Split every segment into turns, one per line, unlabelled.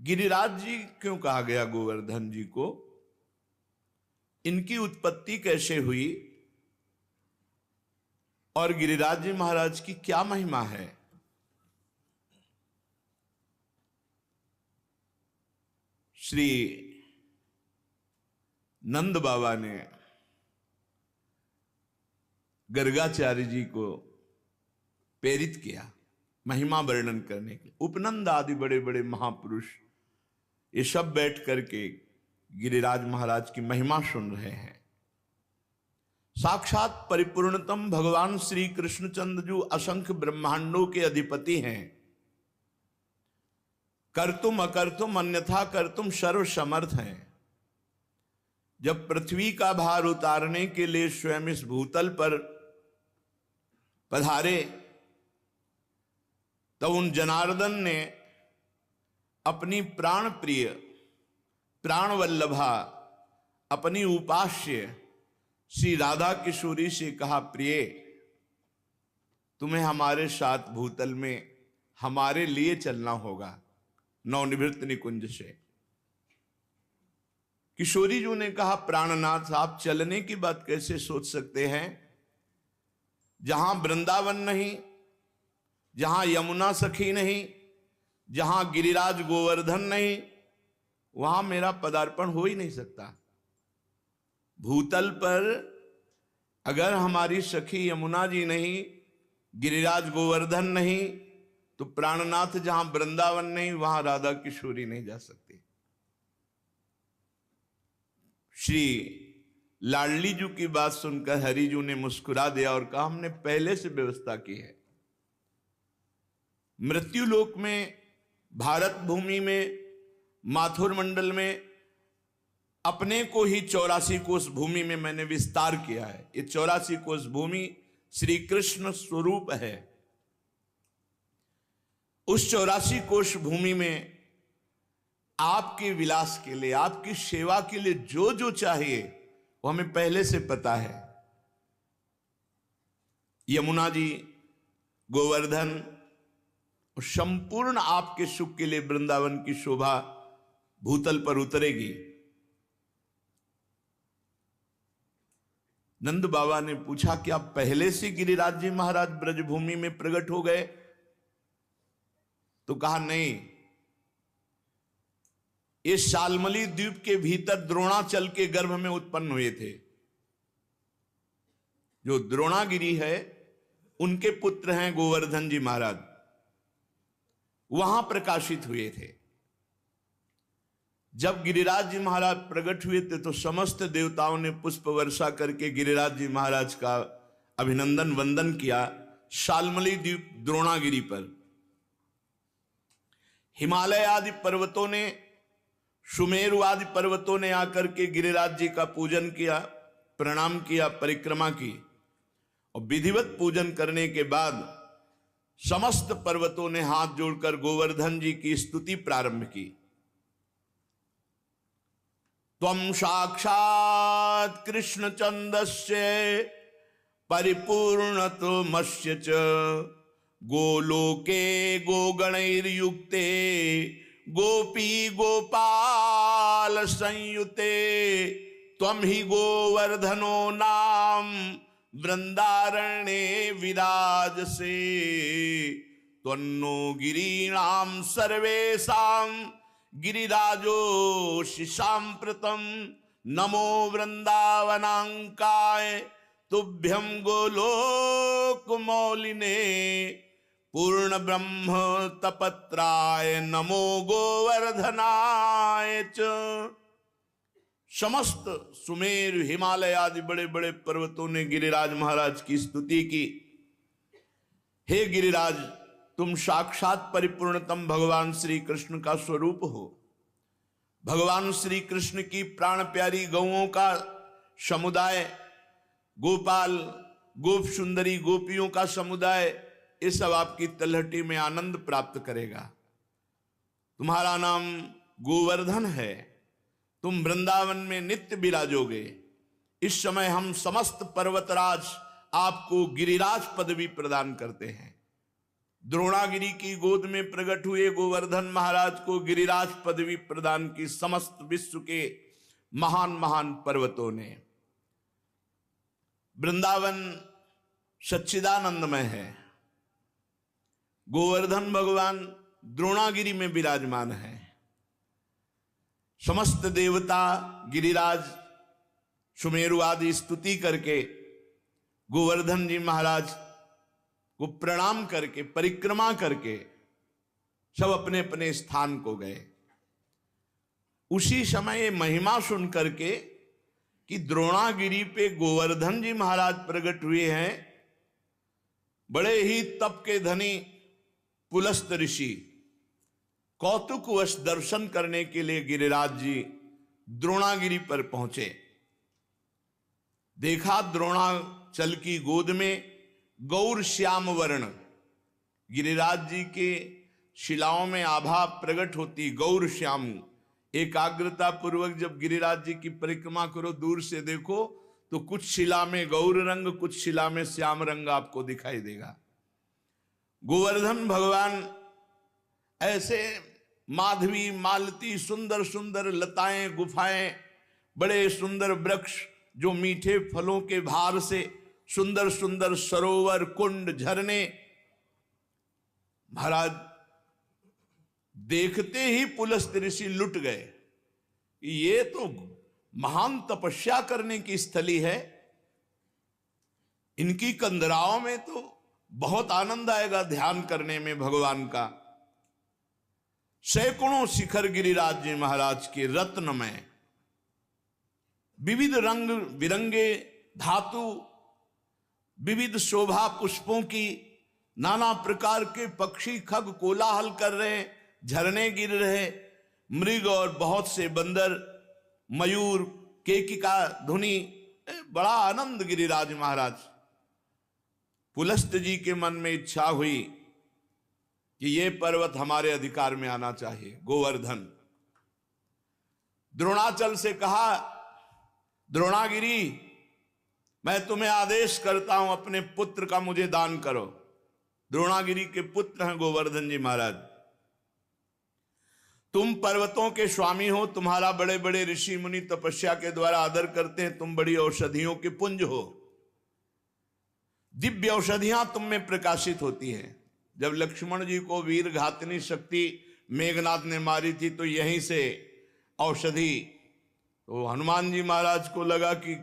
गिरिराज जी क्यों कहा गया गोवर्धन जी को? इनकी उत्पत्ति कैसे हुई और गिरिराज जी महाराज की क्या महिमा है? श्री नंद बाबा ने गर्गाचार्य जी को प्रेरित किया महिमा वर्णन करने के लिए। उपनंद आदि बड़े बड़े महापुरुष ये सब बैठ करके गिरिराज महाराज की महिमा सुन रहे हैं। साक्षात परिपूर्णतम भगवान श्री कृष्णचंद्र जो असंख्य ब्रह्मांडों के अधिपति हैं, कर्तुम अकर्तुम अन्यथा कर्तुम सर्व समर्थ हैं। जब पृथ्वी का भार उतारने के लिए स्वयं इस भूतल पर पधारे तो उन जनार्दन ने अपनी प्राण प्रिय प्राण वल्लभा अपनी उपास्य श्री राधा किशोरी से कहा, प्रिय तुम्हें हमारे साथ भूतल में हमारे लिए चलना होगा नवनिवृत्त निकुंज से। किशोरी जी ने कहा, प्राणनाथ आप चलने की बात कैसे सोच सकते हैं? जहां वृंदावन नहीं, जहां यमुना सखी नहीं, जहां गिरिराज गोवर्धन नहीं, वहां मेरा पदार्पण हो ही नहीं सकता। भूतल पर अगर हमारी सखी यमुना जी नहीं, गिरिराज गोवर्धन नहीं, तो प्राणनाथ जहां वृंदावन नहीं वहां राधा किशोरी नहीं जा सकती। श्री लाडली जी की बात सुनकर हरिजू ने मुस्कुरा दिया और कहा, हमने पहले से व्यवस्था की है। मृत्युलोक में, भारत भूमि में, माथुर मंडल में अपने को ही 84 कोष भूमि में मैंने विस्तार किया है। ये 84 कोष भूमि श्री कृष्ण स्वरूप है। उस 84 कोष भूमि में आपके विलास के लिए, आपकी सेवा के लिए जो जो चाहिए वो हमें पहले से पता है। यमुना जी, गोवर्धन, संपूर्ण आपके सुख के लिए वृंदावन की शोभा भूतल पर उतरेगी। नंद बाबा ने पूछा, क्या पहले से गिरिराज जी महाराज ब्रजभूमि में प्रकट हो गए? तो कहा, नहीं, इस शालमली द्वीप के भीतर द्रोणाचल के गर्भ में उत्पन्न हुए थे। जो द्रोणागिरी है उनके पुत्र हैं गोवर्धन जी महाराज, वहां प्रकाशित हुए थे। जब गिरिराज जी महाराज प्रकट हुए थे तो समस्त देवताओं ने पुष्प वर्षा करके गिरिराज जी महाराज का अभिनंदन वंदन किया। शालमली द्वीप द्रोणागिरी पर हिमालय आदि पर्वतों ने, सुमेरु आदि पर्वतों ने आकर के गिरिराज जी का पूजन किया, प्रणाम किया, परिक्रमा की। और विधिवत पूजन करने के बाद समस्त पर्वतों ने हाथ जोड़कर गोवर्धन जी की स्तुति प्रारंभ की। त्वं साक्षात् कृष्णचंदस्य परिपूर्णतमस्य च गोलोके गोगणैर्युक्ते गोपी गोपाल संयुते त्वं हि गोवर्धनो नाम वृंदारण्ये विराजसे त्वन्नो गिरीणां सर्वेषां गिरिराजो शिशाम्प्रतम नमो वृंदावनांकाय तुभ्यं गोलोक मौलिने पूर्ण ब्रह्म तपत्राय नमो गोवर्धनाय च। समस्त सुमेर, हिमालय आदि बड़े बड़े पर्वतों ने गिरिराज महाराज की स्तुति की। हे गिरिराज, तुम साक्षात परिपूर्णतम भगवान श्री कृष्ण का स्वरूप हो। भगवान श्री कृष्ण की प्राण प्यारी गौओं का समुदाय, गोपाल, गोप सुंदरी गोपियों का समुदाय, ये सब आपकी तलहटी में आनंद प्राप्त करेगा। तुम्हारा नाम गोवर्धन है, तुम वृंदावन में नित्य विराजोगे। इस समय हम समस्त पर्वतराज आपको गिरिराज पदवी प्रदान करते हैं। द्रोणागिरी की गोद में प्रकट हुए गोवर्धन महाराज को गिरिराज पदवी प्रदान की समस्त विश्व के महान महान पर्वतों ने। वृंदावन सच्चिदानंदमय है, गोवर्धन भगवान द्रोणागिरी में विराजमान है। समस्त देवता गिरिराज सुमेरु आदि स्तुति करके गोवर्धन जी महाराज को प्रणाम करके परिक्रमा करके सब अपने अपने स्थान को गए। उसी समय महिमा सुन करके कि द्रोणागिरी पे गोवर्धन जी महाराज प्रकट हुए हैं, बड़े ही तप के धनी पुलस्त ऋषि कौतुकवश दर्शन करने के लिए गिरिराज जी द्रोणागिरी पर पहुंचे। देखा द्रोणाचल की गोद में गौर श्याम वर्ण, गिरिराज जी के शिलाओं में आभा प्रकट होती गौर श्याम। एकाग्रता पूर्वक जब गिरिराज जी की परिक्रमा करो, दूर से देखो तो कुछ शिला में गौर रंग, कुछ शिला में श्याम रंग आपको दिखाई देगा। गोवर्धन भगवान ऐसे माधवी मालती सुंदर सुंदर लताएं गुफाएं, बड़े सुंदर वृक्ष जो मीठे फलों के भार से सुंदर सुंदर सरोवर कुंड झरने, महाराज देखते ही पुलस्त ऋषि लुट गए। ये तो महान तपस्या करने की स्थली है, इनकी कंदराओं में तो बहुत आनंद आएगा ध्यान करने में भगवान का। सैकड़ों शिखर गिरिराज जी महाराज के रत्नमय, विविध रंग बिरंगे धातु, विविध शोभा पुष्पों की, नाना प्रकार के पक्षी खग कोलाहल कर रहे, झरने गिर रहे, मृग और बहुत से बंदर, मयूर, केकिका ध्वनि, बड़ा आनंद गिरिराज महाराज। पुलस्त जी के मन में इच्छा हुई कि ये पर्वत हमारे अधिकार में आना चाहिए, गोवर्धन। द्रोणाचल से कहा, द्रोणागिरी मैं तुम्हें आदेश करता हूं अपने पुत्र का मुझे दान करो। द्रोणागिरी के पुत्र हैं गोवर्धन जी महाराज। तुम पर्वतों के स्वामी हो, तुम्हारा बड़े बड़े ऋषि मुनि तपस्या के द्वारा आदर करते हैं, तुम बड़ी औषधियों के पुंज हो, दिव्य औषधियां तुम में प्रकाशित होती हैं। जब लक्ष्मण जी को वीर घातनी शक्ति मेघनाथ ने मारी थी तो यहीं से औषधि, तो हनुमान जी महाराज को लगा कि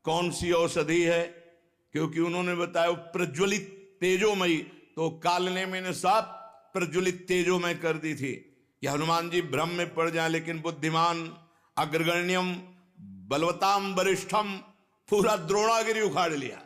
कौन सी औषधि है, क्योंकि उन्होंने बताया प्रज्वलित तेजोमयी, तो कालने मैंने साफ प्रज्वलित तेजोमय कर दी थी कि हनुमान जी भ्रम में पड़ जाए। लेकिन बुद्धिमान अग्रगण्यम बलवताम वरिष्ठम, पूरा द्रोणागिरी उखाड़ लिया,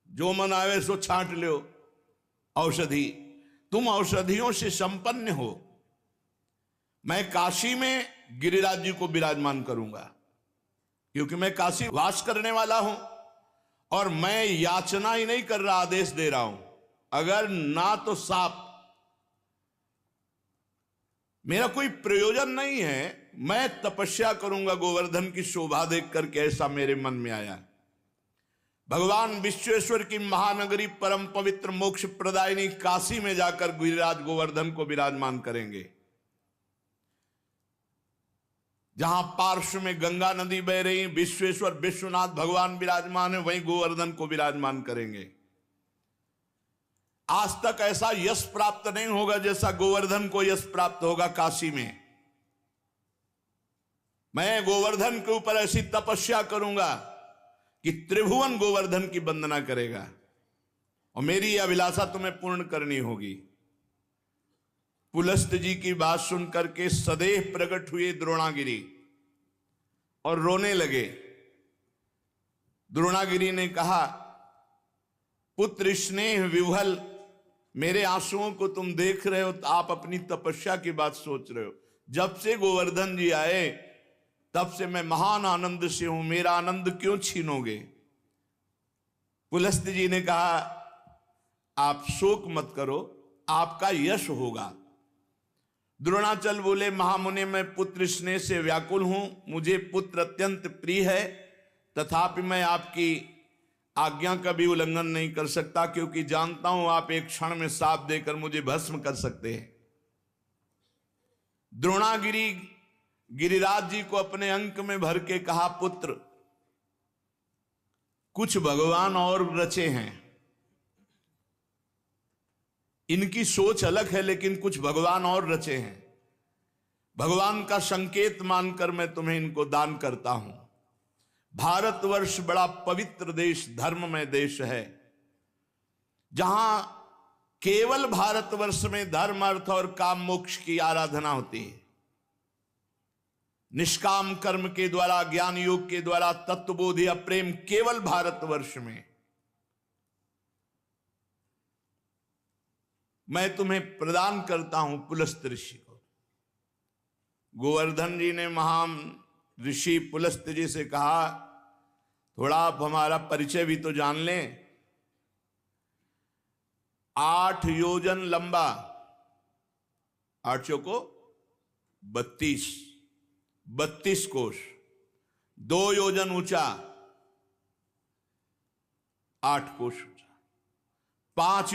जो मन आवे सो छांट लो औषधि। तुम औषधियों से संपन्न हो। मैं काशी में गिरिराज जी को विराजमान करूंगा, क्योंकि मैं काशी वास करने वाला हूं और मैं याचना ही नहीं कर रहा, आदेश दे रहा हूं। अगर ना तो साफ, मेरा कोई प्रयोजन नहीं है, मैं तपस्या करूंगा गोवर्धन की शोभा देख करके, ऐसा मेरे मन में आया। भगवान विश्वेश्वर की महानगरी परम पवित्र मोक्ष प्रदायिनी काशी में जाकर गिरिराज गोवर्धन को विराजमान करेंगे। जहां पार्श्व में गंगा नदी बह रही, विश्वेश्वर विश्वनाथ भगवान विराजमान है, वहीं गोवर्धन को विराजमान करेंगे। आज तक ऐसा यश प्राप्त नहीं होगा जैसा गोवर्धन को यश प्राप्त होगा काशी में। मैं गोवर्धन के ऊपर ऐसी तपस्या करूंगा कि त्रिभुवन गोवर्धन की वंदना करेगा, और मेरी यह अभिलाषा तुम्हें पूर्ण करनी होगी। पुलस्त जी की बात सुनकर के सदैव प्रकट हुए द्रोणागिरी और रोने लगे। द्रोणागिरी ने कहा, पुत्र स्नेह विह्वल, मेरे आंसुओं को तुम देख रहे हो तो आप अपनी तपस्या की बात सोच रहे हो। जब से गोवर्धन जी आए तब से मैं महान आनंद से हूं, मेरा आनंद क्यों छीनोगे। पुलस्त जी ने कहा, आप शोक मत करो, आपका यश होगा। द्रोणाचल बोले, महामुनि मैं पुत्र स्नेह से व्याकुल हूं, मुझे पुत्र अत्यंत प्रिय है, तथापि मैं आपकी आज्ञा का भी उल्लंघन नहीं कर सकता, क्योंकि जानता हूं आप एक क्षण में साप देकर मुझे भस्म कर सकते हैं। द्रोणागिरी गिरिराज जी को अपने अंक में भर के कहा, पुत्र कुछ भगवान और रचे हैं, इनकी सोच अलग है लेकिन कुछ भगवान और रचे हैं। भगवान का संकेत मानकर मैं तुम्हें इनको दान करता हूं। भारतवर्ष बड़ा पवित्र देश, धर्ममय देश है, जहां केवल भारतवर्ष में धर्म, अर्थ और काम मोक्ष की आराधना होती है। निष्काम कर्म के द्वारा, ज्ञान योग के द्वारा तत्वबोध या प्रेम केवल भारतवर्ष में। मैं तुम्हें प्रदान करता हूं पुलस्त ऋषि को। गोवर्धन जी ने महान ऋषि पुलस्त जी से कहा, थोड़ा आप हमारा परिचय भी तो जान लें। 8 योजन लंबा, 8 चौको 32 कोश, 2 योजन ऊंचा, 8 कोश ऊंचा, 5